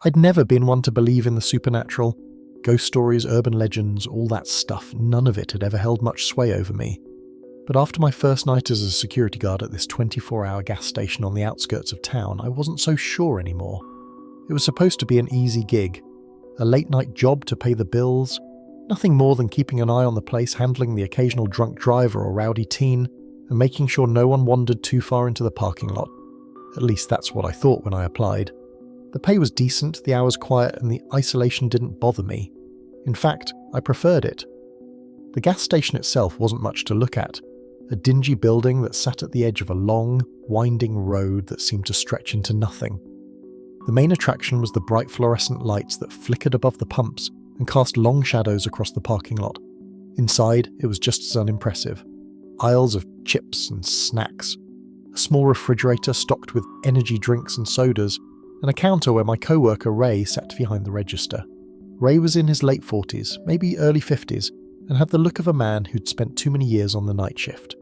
I'd never been one to believe in the supernatural. Ghost stories, urban legends, all that stuff, none of it had ever held much sway over me. But after my first night as a security guard at this 24-hour gas station on the outskirts of town, I wasn't so sure anymore. It was supposed to be an easy gig, a late-night job to pay the bills, nothing more than keeping an eye on the place, handling the occasional drunk driver or rowdy teen, and making sure no one wandered too far into the parking lot. At least that's what I thought when I applied. The pay was decent, the hours quiet, and the isolation didn't bother me. In fact, I preferred it. The gas station itself wasn't much to look at. A dingy building that sat at the edge of a long, winding road that seemed to stretch into nothing. The main attraction was the bright fluorescent lights that flickered above the pumps and cast long shadows across the parking lot. Inside, it was just as unimpressive. Aisles of chips and snacks, a small refrigerator stocked with energy drinks and sodas, and a counter where my co-worker Ray sat behind the register. Ray was in his late 40s, maybe early 50s, and had the look of a man who'd spent too many years on the night shift.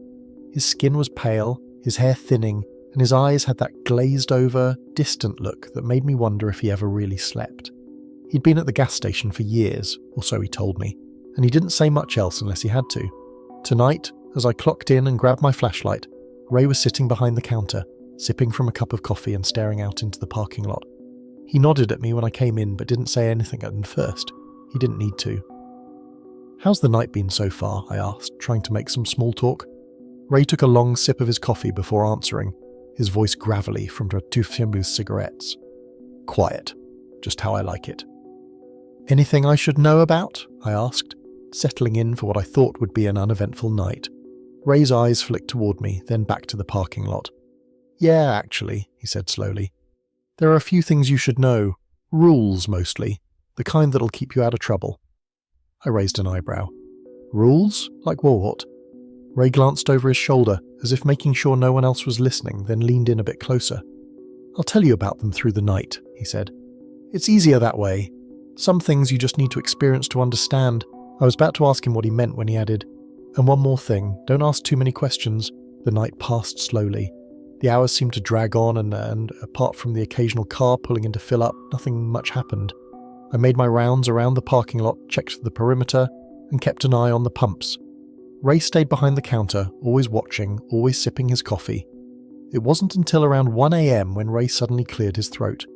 His skin was pale, his hair thinning, and his eyes had that glazed-over, distant look that made me wonder if he ever really slept. He'd been at the gas station for years, or so he told me, and he didn't say much else unless he had to. Tonight, as I clocked in and grabbed my flashlight, Ray was sitting behind the counter, sipping from a cup of coffee and staring out into the parking lot. He nodded at me when I came in but didn't say anything at first. He didn't need to. "How's the night been so far?" I asked, trying to make some small talk. Ray took a long sip of his coffee before answering, his voice gravelly from two Fimbu's cigarettes. "Quiet. Just how I like it." "Anything I should know about?" I asked, settling in for what I thought would be an uneventful night. Ray's eyes flicked toward me, then back to the parking lot. "Yeah, actually," he said slowly. "There are a few things you should know. Rules, mostly. The kind that'll keep you out of trouble." I raised an eyebrow. "Rules? Like what?" Ray glanced over his shoulder, as if making sure no one else was listening, then leaned in a bit closer. "I'll tell you about them through the night," he said. "It's easier that way. Some things you just need to experience to understand." I was about to ask him what he meant when he added, "And one more thing, don't ask too many questions." The night passed slowly. The hours seemed to drag on and apart from the occasional car pulling in to fill up, nothing much happened. I made my rounds around the parking lot, checked the perimeter, and kept an eye on the pumps. Ray stayed behind the counter, always watching, always sipping his coffee. It wasn't until around 1 a.m. when Ray suddenly cleared his throat.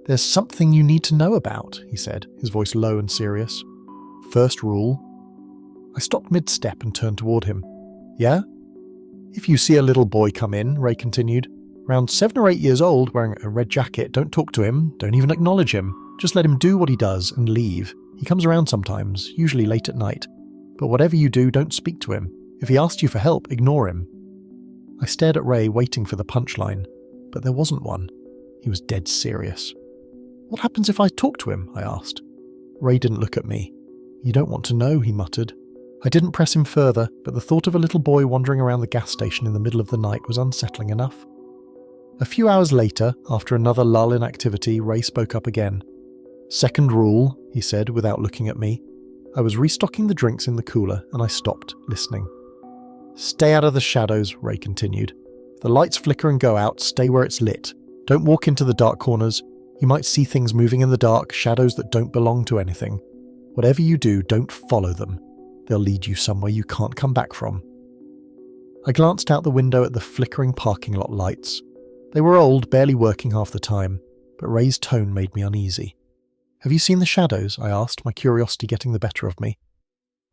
"There's something you need to know about," he said, his voice low and serious. "First rule." I stopped mid-step and turned toward him. "Yeah?" "If you see a little boy come in," Ray continued, "around 7 or 8 years old, wearing a red jacket, don't talk to him, don't even acknowledge him. Just let him do what he does and leave. He comes around sometimes, usually late at night. But whatever you do, don't speak to him. If he asks you for help, ignore him." I stared at Ray, waiting for the punchline, but there wasn't one. He was dead serious. "What happens if I talk to him?" I asked. Ray didn't look at me. "You don't want to know," he muttered. I didn't press him further, but the thought of a little boy wandering around the gas station in the middle of the night was unsettling enough. A few hours later, after another lull in activity, Ray spoke up again. "Second rule," he said without looking at me. I was restocking the drinks in the cooler and I stopped, listening. "Stay out of the shadows," Ray continued. "If the lights flicker and go out, stay where it's lit. Don't walk into the dark corners. You might see things moving in the dark, shadows that don't belong to anything. Whatever you do, don't follow them. They'll lead you somewhere you can't come back from." I glanced out the window at the flickering parking lot lights. They were old, barely working half the time, but Ray's tone made me uneasy. "Have you seen the shadows?" I asked, my curiosity getting the better of me.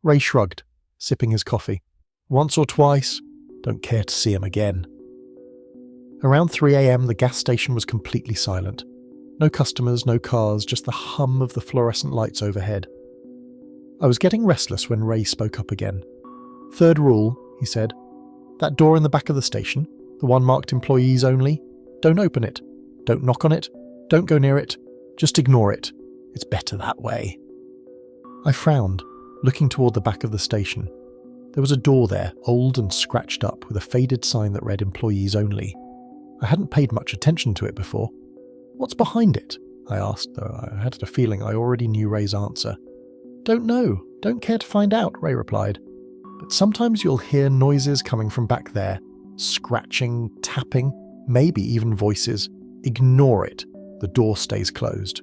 Ray shrugged, sipping his coffee. "Once or twice. Don't care to see him again." Around 3 a.m. the gas station was completely silent. No customers, no cars, just the hum of the fluorescent lights overhead. I was getting restless when Ray spoke up again. "Third rule," he said. "That door in the back of the station, the one marked employees only, don't open it. Don't knock on it. Don't go near it. Just ignore it. It's better that way." I frowned, looking toward the back of the station. There was a door there, old and scratched up, with a faded sign that read employees only. I hadn't paid much attention to it before. "What's behind it?" I asked, though I had a feeling I already knew Ray's answer. "Don't know. Don't care to find out," Ray replied. "But sometimes you'll hear noises coming from back there. Scratching, tapping, maybe even voices. Ignore it. The door stays closed."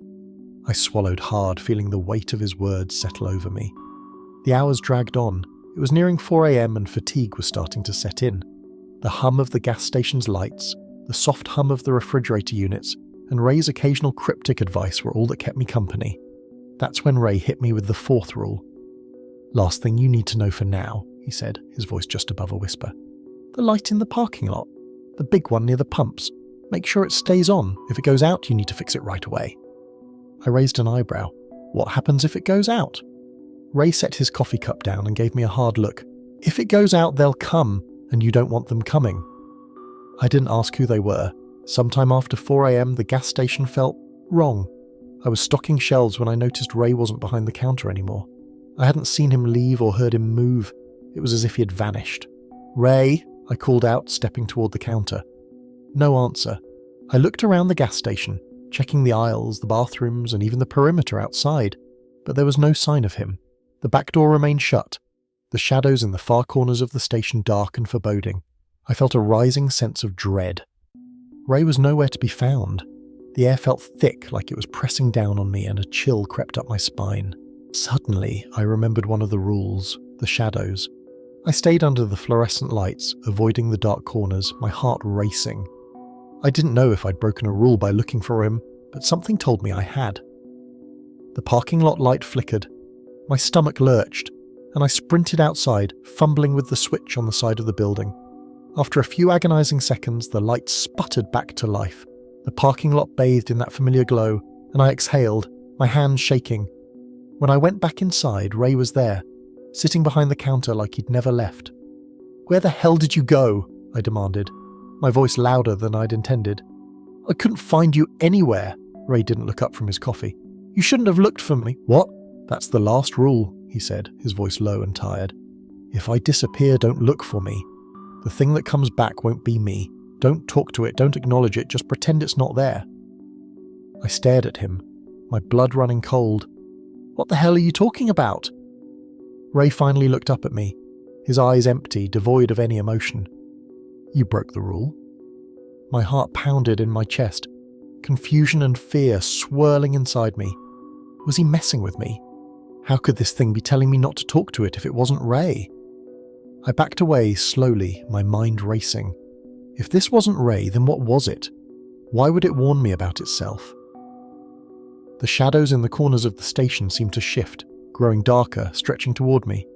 I swallowed hard, feeling the weight of his words settle over me. The hours dragged on. It was nearing 4 a.m. and fatigue was starting to set in. The hum of the gas station's lights, the soft hum of the refrigerator units, and Ray's occasional cryptic advice were all that kept me company. That's when Ray hit me with the fourth rule. "Last thing you need to know for now," he said, his voice just above a whisper. "The light in the parking lot. The big one near the pumps. Make sure it stays on. If it goes out, you need to fix it right away." I raised an eyebrow. "What happens if it goes out?" Ray set his coffee cup down and gave me a hard look. "If it goes out, they'll come, and you don't want them coming." I didn't ask who they were. Sometime after 4 a.m, the gas station felt wrong. I was stocking shelves when I noticed Ray wasn't behind the counter anymore. I hadn't seen him leave or heard him move. It was as if he had vanished. "Ray," I called out, stepping toward the counter. No answer. I looked around the gas station, checking the aisles, the bathrooms, and even the perimeter outside, but there was no sign of him. The back door remained shut, the shadows in the far corners of the station dark and foreboding. I felt a rising sense of dread. Ray was nowhere to be found. The air felt thick, like it was pressing down on me, and a chill crept up my spine. Suddenly, I remembered one of the rules, the shadows. I stayed under the fluorescent lights, avoiding the dark corners, my heart racing. I didn't know if I'd broken a rule by looking for him, but something told me I had. The parking lot light flickered. My stomach lurched, and I sprinted outside, fumbling with the switch on the side of the building. After a few agonizing seconds, the light sputtered back to life. The parking lot bathed in that familiar glow, and I exhaled, my hands shaking. When I went back inside, Ray was there, sitting behind the counter like he'd never left. "Where the hell did you go?" I demanded, my voice louder than I'd intended. "I couldn't find you anywhere." Ray didn't look up from his coffee. "You shouldn't have looked for me." "What?" "That's the last rule," he said, his voice low and tired. "If I disappear, don't look for me. The thing that comes back won't be me. Don't talk to it, don't acknowledge it, just pretend it's not there." I stared at him, my blood running cold. "What the hell are you talking about?" Ray finally looked up at me, his eyes empty, devoid of any emotion. "You broke the rule." My heart pounded in my chest, confusion and fear swirling inside me. Was he messing with me? How could this thing be telling me not to talk to it if it wasn't Ray? I backed away slowly, my mind racing. If this wasn't Ray, then what was it? Why would it warn me about itself? The shadows in the corners of the station seemed to shift, growing darker, stretching toward me.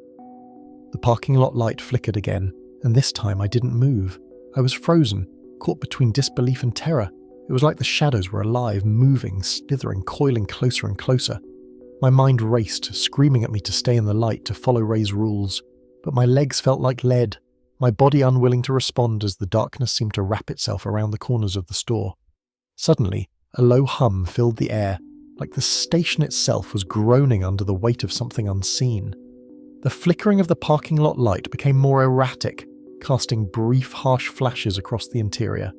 The parking lot light flickered again, and this time I didn't move. I was frozen, caught between disbelief and terror. It was like the shadows were alive, moving, slithering, coiling closer and closer. My mind raced, screaming at me to stay in the light, to follow Ray's rules. But my legs felt like lead, my body unwilling to respond as the darkness seemed to wrap itself around the corners of the store. Suddenly, a low hum filled the air, like the station itself was groaning under the weight of something unseen. The flickering of the parking lot light became more erratic, casting brief, harsh flashes across the interior.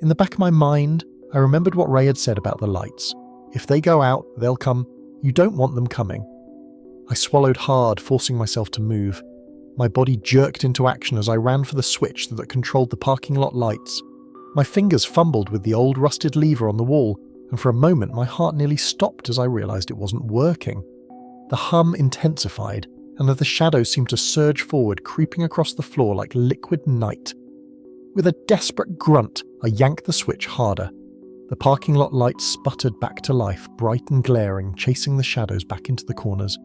In the back of my mind, I remembered what Ray had said about the lights. If they go out, they'll come. You don't want them coming. I swallowed hard, forcing myself to move. My body jerked into action as I ran for the switch that controlled the parking lot lights. My fingers fumbled with the old rusted lever on the wall, and for a moment my heart nearly stopped as I realized it wasn't working. The hum intensified, and the shadows seemed to surge forward, creeping across the floor like liquid night. With a desperate grunt, I yanked the switch harder. The parking lot lights sputtered back to life, bright and glaring, chasing the shadows back into the corners.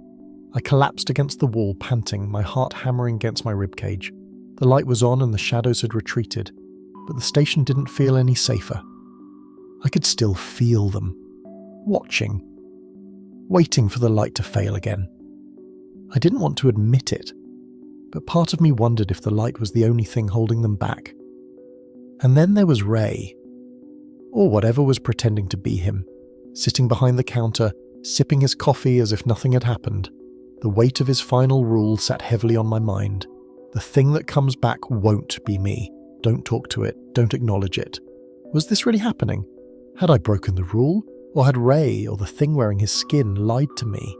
I collapsed against the wall, panting, my heart hammering against my ribcage. The light was on and the shadows had retreated, but the station didn't feel any safer. I could still feel them, watching, waiting for the light to fail again. I didn't want to admit it, but part of me wondered if the light was the only thing holding them back. And then there was Ray, or whatever was pretending to be him, sitting behind the counter, sipping his coffee as if nothing had happened. The weight of his final rule sat heavily on my mind. The thing that comes back won't be me. Don't talk to it. Don't acknowledge it. Was this really happening? Had I broken the rule? Or had Ray, or the thing wearing his skin, lied to me?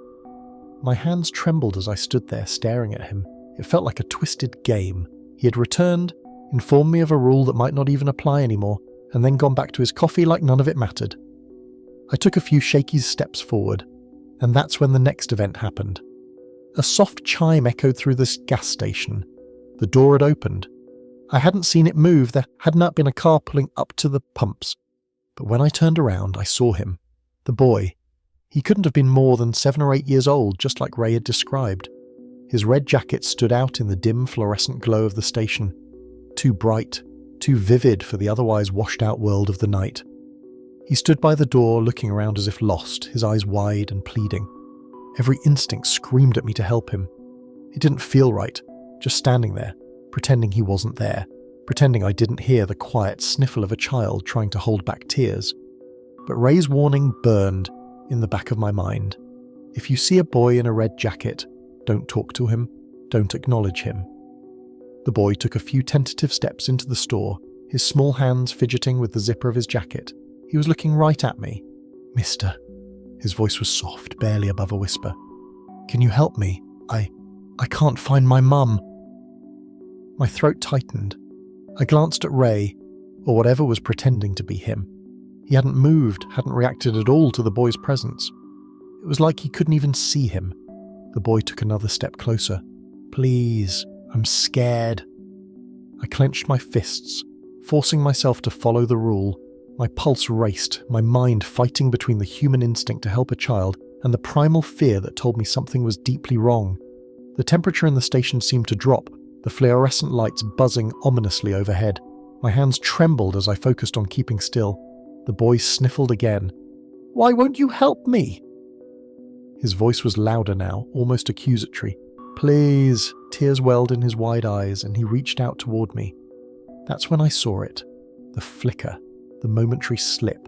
My hands trembled as I stood there staring at him. It felt like a twisted game. He had returned, informed me of a rule that might not even apply anymore, and then gone back to his coffee like none of it mattered. I took a few shaky steps forward, and that's when the next event happened. A soft chime echoed through this gas station. The door had opened. I hadn't seen it move, there had not been a car pulling up to the pumps. But when I turned around, I saw him. The boy. He couldn't have been more than 7 or 8 years old, just like Ray had described. His red jacket stood out in the dim fluorescent glow of the station. Too bright, too vivid for the otherwise washed-out world of the night. He stood by the door, looking around as if lost, his eyes wide and pleading. Every instinct screamed at me to help him. It didn't feel right, just standing there, pretending he wasn't there, pretending I didn't hear the quiet sniffle of a child trying to hold back tears. But Ray's warning burned in the back of my mind. If you see a boy in a red jacket, don't talk to him, don't acknowledge him. The boy took a few tentative steps into the store, his small hands fidgeting with the zipper of his jacket. He was looking right at me. "Mister." His voice was soft, barely above a whisper. "Can you help me? I can't find my mum." My throat tightened. I glanced at Ray, or whatever was pretending to be him. He hadn't moved, hadn't reacted at all to the boy's presence. It was like he couldn't even see him. The boy took another step closer. "Please, I'm scared." I clenched my fists, forcing myself to follow the rule. My pulse raced, my mind fighting between the human instinct to help a child and the primal fear that told me something was deeply wrong. The temperature in the station seemed to drop, the fluorescent lights buzzing ominously overhead. My hands trembled as I focused on keeping still. The boy sniffled again. "Why won't you help me?" His voice was louder now, almost accusatory. "Please." Tears welled in his wide eyes, and he reached out toward me. That's when I saw it. The flicker. The momentary slip.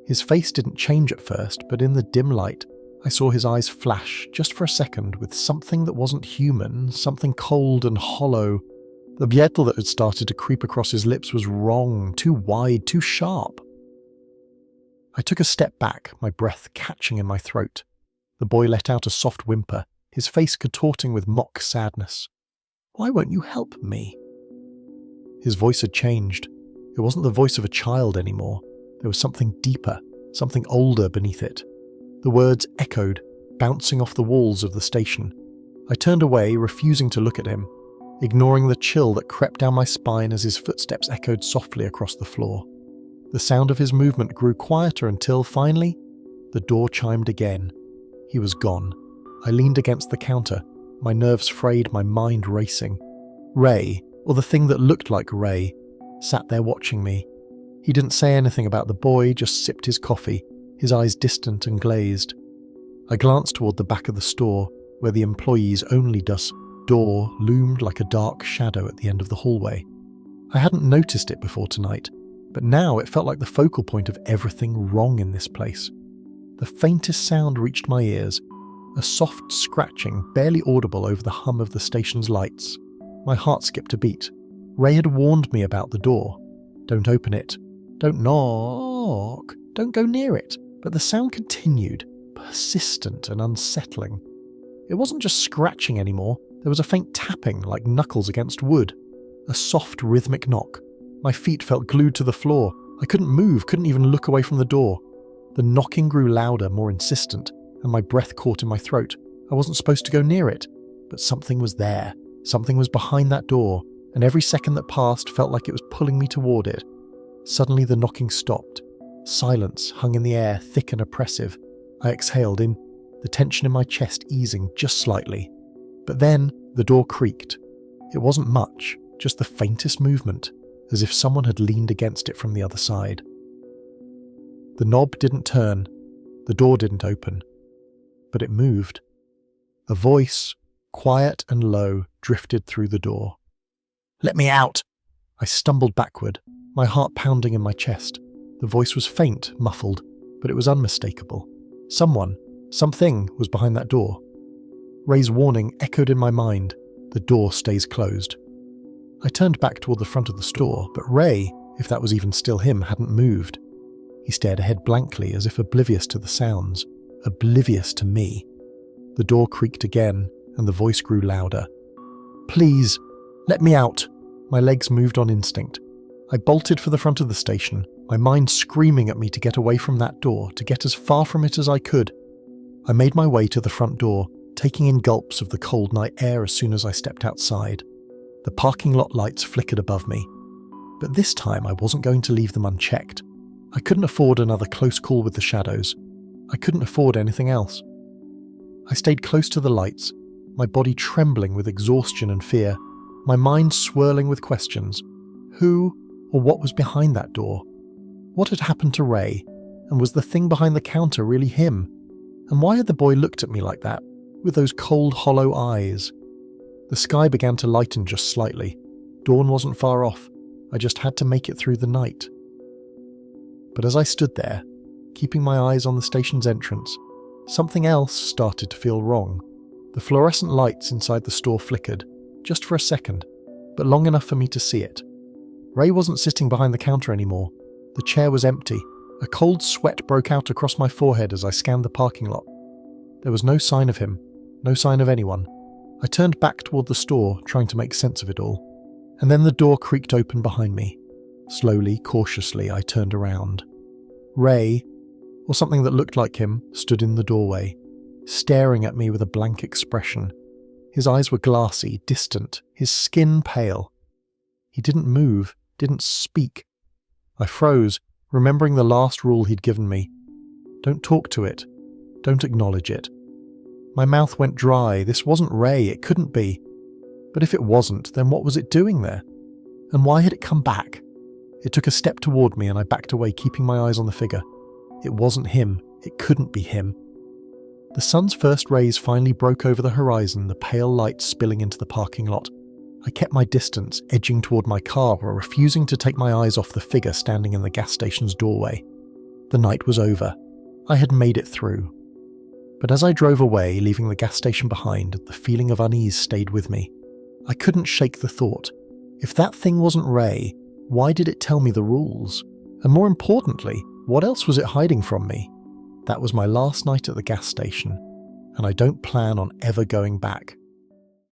His face didn't change at first, but in the dim light, I saw his eyes flash, just for a second, with something that wasn't human, something cold and hollow. The bjetl that had started to creep across his lips was wrong, too wide, too sharp. I took a step back, my breath catching in my throat. The boy let out a soft whimper, his face contorting with mock sadness. "Why won't you help me?" His voice had changed. It wasn't the voice of a child anymore. There was something deeper, something older beneath it. The words echoed, bouncing off the walls of the station. I turned away, refusing to look at him, ignoring the chill that crept down my spine as his footsteps echoed softly across the floor. The sound of his movement grew quieter until, finally, the door chimed again. He was gone. I leaned against the counter, my nerves frayed, my mind racing. Ray, or the thing that looked like Ray, sat there watching me. He didn't say anything about the boy, just sipped his coffee, his eyes distant and glazed. I glanced toward the back of the store, where the employees' only door loomed like a dark shadow at the end of the hallway. I hadn't noticed it before tonight, but now it felt like the focal point of everything wrong in this place. The faintest sound reached my ears, a soft scratching, barely audible over the hum of the station's lights. My heart skipped a beat. Ray had warned me about the door. Don't open it. Don't knock. Don't go near it. But the sound continued, persistent and unsettling. It wasn't just scratching anymore. There was a faint tapping, like knuckles against wood. A soft, rhythmic knock. My feet felt glued to the floor. I couldn't move, couldn't even look away from the door. The knocking grew louder, more insistent, and my breath caught in my throat. I wasn't supposed to go near it, but something was there. Something was behind that door, and every second that passed felt like it was pulling me toward it. Suddenly the knocking stopped. Silence hung in the air, thick and oppressive. I exhaled in, the tension in my chest easing just slightly. But then the door creaked. It wasn't much, just the faintest movement, as if someone had leaned against it from the other side. The knob didn't turn, the door didn't open, but it moved. A voice, quiet and low, drifted through the door. "Let me out!" I stumbled backward, my heart pounding in my chest. The voice was faint, muffled, but it was unmistakable. Something was behind that door. Ray's warning echoed in my mind. The door stays closed. I turned back toward the front of the store, but Ray, if that was even still him, hadn't moved. He stared ahead blankly, as if oblivious to the sounds, oblivious to me. The door creaked again, and the voice grew louder. "Please, let me out." My legs moved on instinct. I bolted for the front of the station, my mind screaming at me to get away from that door, to get as far from it as I could. I made my way to the front door, taking in gulps of the cold night air as soon as I stepped outside. The parking lot lights flickered above me. But this time I wasn't going to leave them unchecked. I couldn't afford another close call with the shadows. I couldn't afford anything else. I stayed close to the lights, my body trembling with exhaustion and fear, my mind swirling with questions. Who or what was behind that door? What had happened to Ray? And was the thing behind the counter really him? And why had the boy looked at me like that, with those cold, hollow eyes? The sky began to lighten just slightly. Dawn wasn't far off. I just had to make it through the night. But as I stood there, keeping my eyes on the station's entrance, something else started to feel wrong. The fluorescent lights inside the store flickered, just for a second, but long enough for me to see it. Ray wasn't sitting behind the counter anymore. The chair was empty. A cold sweat broke out across my forehead as I scanned the parking lot. There was no sign of him, no sign of anyone. I turned back toward the store, trying to make sense of it all. And then the door creaked open behind me. Slowly, cautiously, I turned around. Ray, or something that looked like him, stood in the doorway, staring at me with a blank expression. His eyes were glassy, distant, his skin pale. He didn't move, didn't speak. I froze, remembering the last rule he'd given me. Don't talk to it. Don't acknowledge it. My mouth went dry. This wasn't Ray. It couldn't be. But if it wasn't, then what was it doing there? And why had it come back? It took a step toward me and I backed away, keeping my eyes on the figure. It wasn't him. It couldn't be him. The sun's first rays finally broke over the horizon, the pale light spilling into the parking lot. I kept my distance, edging toward my car while refusing to take my eyes off the figure standing in the gas station's doorway. The night was over. I had made it through. But as I drove away, leaving the gas station behind, the feeling of unease stayed with me. I couldn't shake the thought. If that thing wasn't Ray, why did it tell me the rules? And more importantly, what else was it hiding from me? That was my last night at the gas station, and I don't plan on ever going back.